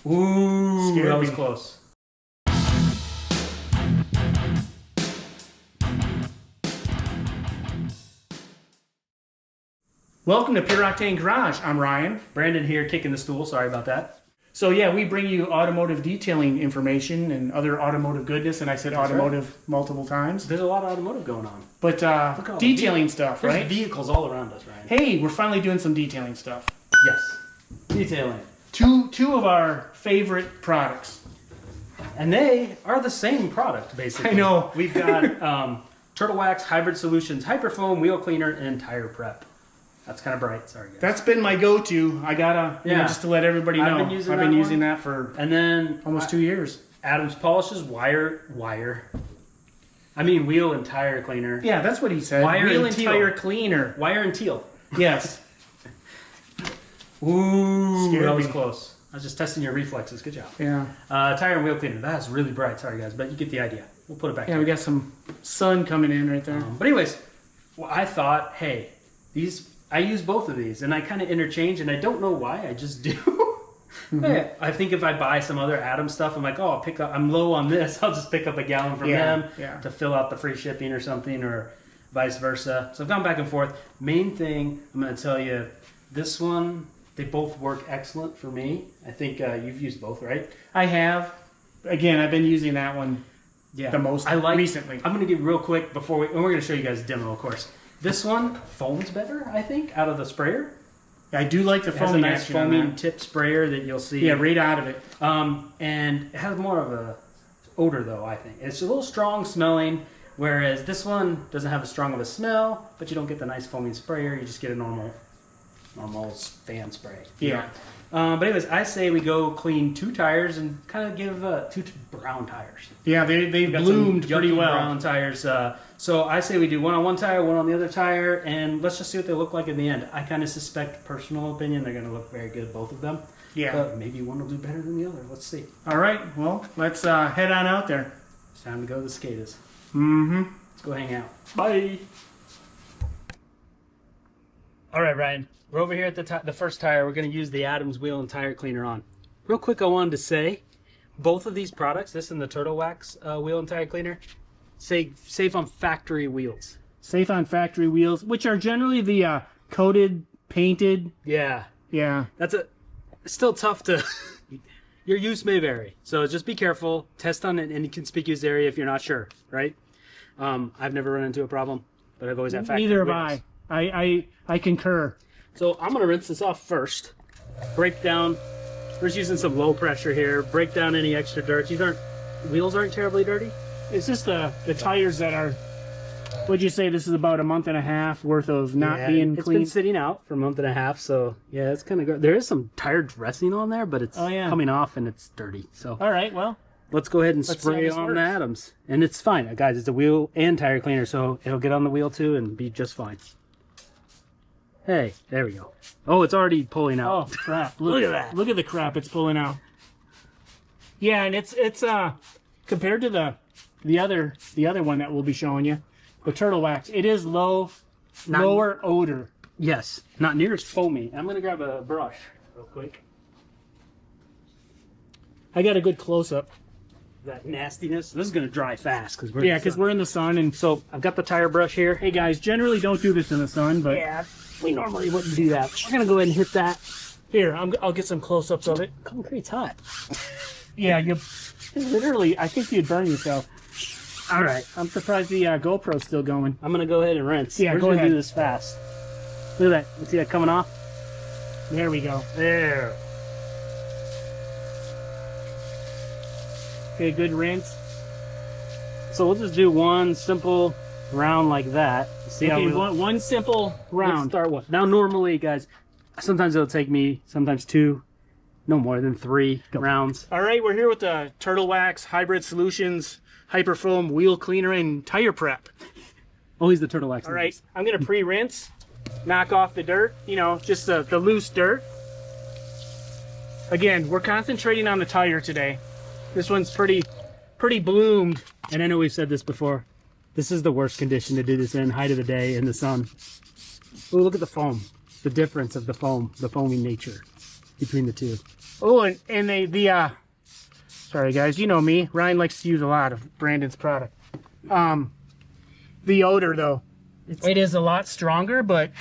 Ooh, Scared that was me. close. Welcome to Pure Octane Garage. I'm Ryan. Brandon here, kicking the stool. Sorry about that. So yeah, we bring you automotive detailing information and other automotive goodness, and I said That's automotive multiple times. There's a lot of automotive going on. But detailing stuff, There's right? vehicles all around us, Ryan. Hey, we're finally doing some detailing stuff. Yes. Detailing. Two of our favorite products. And they are the same product, basically. I know. We've got Turtle Wax, Hybrid Solutions, Hyperfoam, Wheel Cleaner, and Tire Prep. That's kind of bright. Sorry, guys. That's been my go-to. I gotta, you know, just to let everybody know. I've been using that for and then almost 2 years. Adams Polishes, wire. I mean, wheel and tire cleaner. Yeah, that's what he said. Wire Wheel and and teal. tire cleaner. Wire and teal. Yes. Ooh, Scared that was me. close. I was just testing your reflexes. Good job. Yeah. Tire and wheel cleaner. That's really bright. Sorry, guys, but you get the idea. We'll put it back Yeah, here. we got some sun coming in right there. But anyways, well, I thought, hey, I use both of these, and I kind of interchange, and I don't know why. I just do. Hey, I think if I buy some other Adams stuff, I'm like, oh, I'm low on this. I'll just pick up a gallon from them to fill out the free shipping or something, or vice versa. So I've gone back and forth. Main thing, I'm going to tell you, this one, they both work excellent for me. I think you've used both, right? I have. Again, I've been using that one the most recently. I'm going to give real quick before and we're going to show you guys a demo, of course. This one foams better, I think, out of the sprayer. I do like the It has a foaming nice action on foaming that. tip sprayer that you'll see. Yeah, right out of it. And it has more of a odor, though, I think. It's a little strong smelling, whereas this one doesn't have as strong of a smell, but you don't get the nice foaming sprayer. You just get a normal fan spray. Yeah. But anyways, I say we go clean 2 tires and kind of give 2 brown tires. Yeah, they Got bloomed some pretty yucky well. brown tires. So I say we do one on one tire, one on the other tire, and let's just see what they look like in the end. I kind of suspect, personal opinion, they're going to look very good, both of them. Yeah. But maybe one will do better than the other. Let's see. All right, well, let's head on out there. It's time to go to the skaters. Mm-hmm. Let's go hang out. Bye. All right, Ryan. We're over here at the first tire. We're going to use the Adams wheel and tire cleaner on. Real quick, I wanted to say, both of these products, this and the Turtle Wax wheel and tire cleaner, safe on factory wheels. Safe on factory wheels, which are generally the coated, painted. Yeah. Yeah. It's still tough to... Your use may vary. So just be careful. Test on an inconspicuous area if you're not sure, right? I've never run into a problem, but I've always had factory Neither have wheels. I concur. So I'm going to rinse this off first. Break down. We're just using some low pressure here. Break down any extra dirt. Wheels aren't terribly dirty. It's just the tires that are, would you say this is about a month and a half worth of not being It's clean? been sitting out for a month and a half, so yeah, it's kind of good. There is some tire dressing on there, but it's coming off and it's dirty. So All right, well. let's go ahead and Let's see how spray this on works. the Adams. And it's fine. Guys, it's a wheel and tire cleaner, so it'll get on the wheel too and be just fine. Hey, there we go. Oh, it's already pulling out. Oh crap! Look at that. Look at the crap it's pulling out. Yeah, and it's compared to the other one that we'll be showing you, the Turtle Wax. It is lower odor. Yes, not near as foamy. I'm gonna grab a brush real quick. I got a good close up. That nastiness. This is gonna dry fast because we're Yeah, because we're in the sun, and So I've got the tire brush here. hey guys, generally don't do this in the sun, but Yeah, we normally wouldn't do that. We're gonna go ahead and hit that. here I'll get some close ups of it. Concrete's hot. Yeah, you literally, I think you'd burn yourself. All right, I'm surprised the GoPro's still going. I'm gonna go ahead and rinse. Yeah, we're go just gonna ahead. do this fast. Look at that. You see that coming off? There we go. There. Okay, good rinse. So we'll just do one simple round like that. See how Okay, we one simple let's round. start one. Now normally, guys, sometimes it'll take me sometimes 2, no more than 3 rounds. All right, we're here with the Turtle Wax Hybrid Solutions Hyperfoam Wheel Cleaner and Tire Prep. Always the Turtle Wax. All right, I'm gonna pre-rinse, knock off the dirt, you know, just the loose dirt. Again, we're concentrating on the tire today. This one's pretty bloomed. And I know we've said this before. This is the worst condition to do this in, height of the day in the sun. Ooh, look at the foam. The difference of the foam, the foamy nature. between the two. Oh, and sorry guys, you know me. Ryan likes to use a lot of Brandon's product. The odor though, it is a lot stronger, but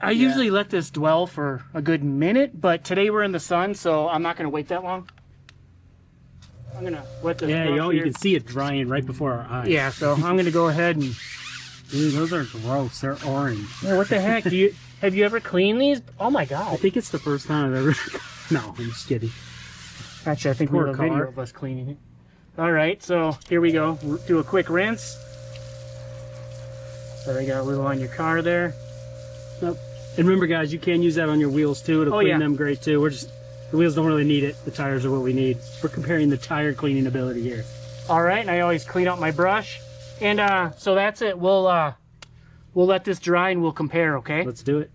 I usually let this dwell for a good minute, but today we're in the sun, so I'm not gonna wait that long. I'm gonna wet this. Yeah, you can see it drying right before our eyes. Yeah, so I'm gonna go ahead and. Dude, those are gross. They're orange. Yeah, what the heck? Have you ever cleaned these? Oh my god! I think it's the first time I've ever. No, I'm just kidding. Actually, I think we have a video of us cleaning it. All right, so here we go. We'll do a quick rinse. So I got a little on your car there. Nope. And remember, guys, you can use that on your wheels too. It'll clean them great too. The wheels don't really need it. The tires are what we need. We're comparing the tire cleaning ability here. All right, and I always clean out my brush. And so that's it. We'll let this dry and we'll compare. Okay. Let's do it.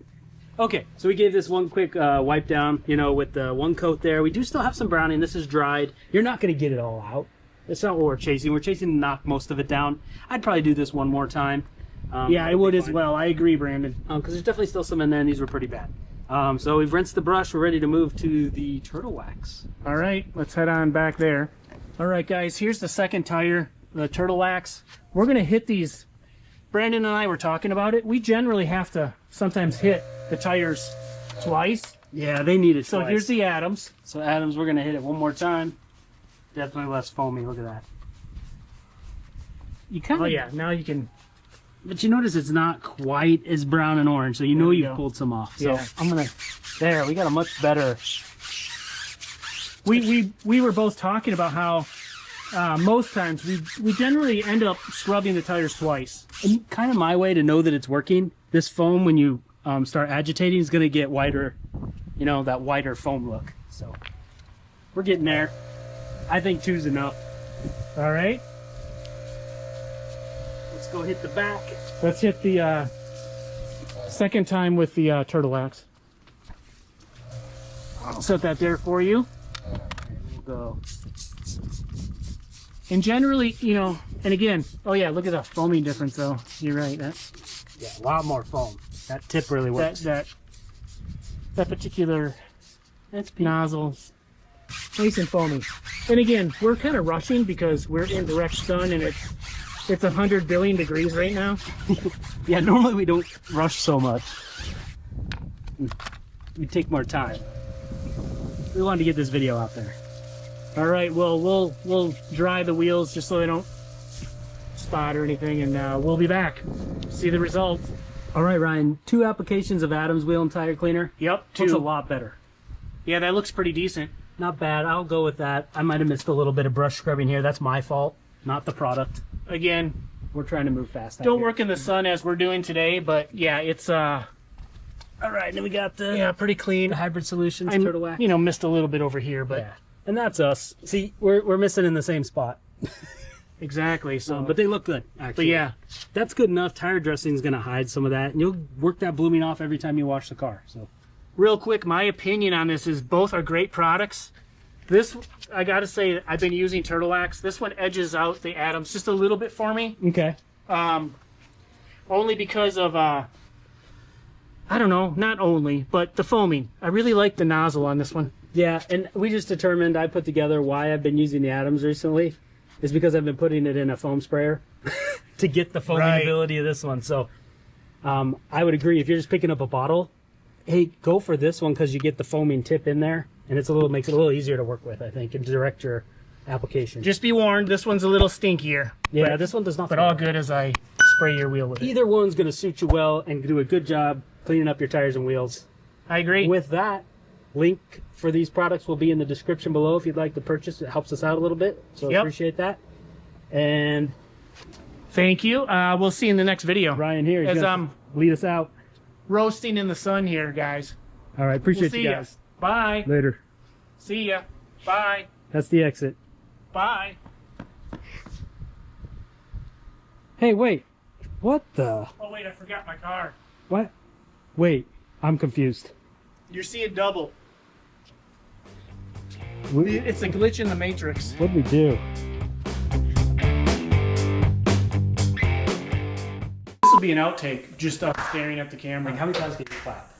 Okay, so we gave this one quick wipe down, you know, with the one coat there. We do still have some browning. This is dried. You're not going to get it all out. That's not what we're chasing. We're chasing to knock most of it down. I'd probably do this one more time. Yeah, I would as well. I agree, Brandon. Because there's definitely still some in there, and these were pretty bad. So we've rinsed the brush. We're ready to move to the turtle wax. All right, let's head on back there. All right, guys, here's the second tire, the turtle wax. We're going to hit these. Brandon and I were talking about it. We generally have to sometimes hit the tires twice. Yeah, they need it So twice. here's the Adams. So Adams, we're going to hit it one more time. Definitely less foamy. Look at that. You kind of. Oh, yeah, now you can. But you notice it's not quite as brown and orange, so you know you've pulled some off. So Yeah, I'm gonna. There, we got a much better. We were both talking about how most times we generally end up scrubbing the tires twice. And kind of my way to know that it's working. This foam, when you start agitating, is going to get whiter. You know, that whiter foam look. So we're getting there. I think two's enough. All right. Let's go hit the back. Let's hit the second time with the turtle wax. I'll set that there for you. We'll go. And generally, you know, and again, oh yeah, look at the foaming difference though. You're right. Yeah, a lot more foam. That tip really works. That particular nozzle, nice and foamy. And again, we're kind of rushing because we're in direct sun and it's 100 billion degrees right now. Yeah, normally we don't rush so much. We take more time. We wanted to get this video out there. All right, well, we'll dry the wheels just so they don't spot or anything, and we'll be back. See the results. All right, Ryan, 2 applications of Adams wheel and tire cleaner. Yep, 2. Looks a lot better. Yeah, that looks pretty decent. Not bad. I'll go with that. I might have missed a little bit of brush scrubbing here. That's my fault, not the product. Again, we're trying to move fast. Don't work in the sun as we're doing today, but yeah, it's all right. Then we got the pretty clean. The Hybrid Solutions turtle wax. You know, missed a little bit over here, but yeah. And that's us. See, we're missing in the same spot. Exactly. So, but they look good, actually. But yeah, that's good enough. Tire dressing is going to hide some of that, and you'll work that blooming off every time you wash the car. So, real quick, my opinion on this is both are great products. This, I got to say, I've been using Turtle Wax. This one edges out the Adams just a little bit for me. Okay. Only because of I don't know, not only, but the foaming. I really like the nozzle on this one. Yeah, and we just determined, I put together why I've been using the Adams recently is because I've been putting it in a foam sprayer to get the foaming ability of this one. So I would agree, if you're just picking up a bottle, hey, go for this one because you get the foaming tip in there, and makes it a little easier to work with, I think, and direct your application. Just be warned, this one's a little stinkier. Yeah, this one does not. But all good as I spray your wheel with it. Either one's going to suit you well and do a good job cleaning up your tires and wheels. I agree. With that, link for these products will be in the description below if you'd like to purchase. It helps us out a little bit, so I appreciate that. And thank you. We'll see you in the next video. Ryan here is going to lead us out. Roasting in the sun here, guys. All right, appreciate you guys. Bye. Later. See ya. Bye. That's the exit. Bye. Hey, wait. What the? Oh, wait, I forgot my car. What? Wait, I'm confused. You're seeing double. It's a glitch in the Matrix. What'd we do? This will be an outtake, just us staring at the camera. Like, how many times can you clap?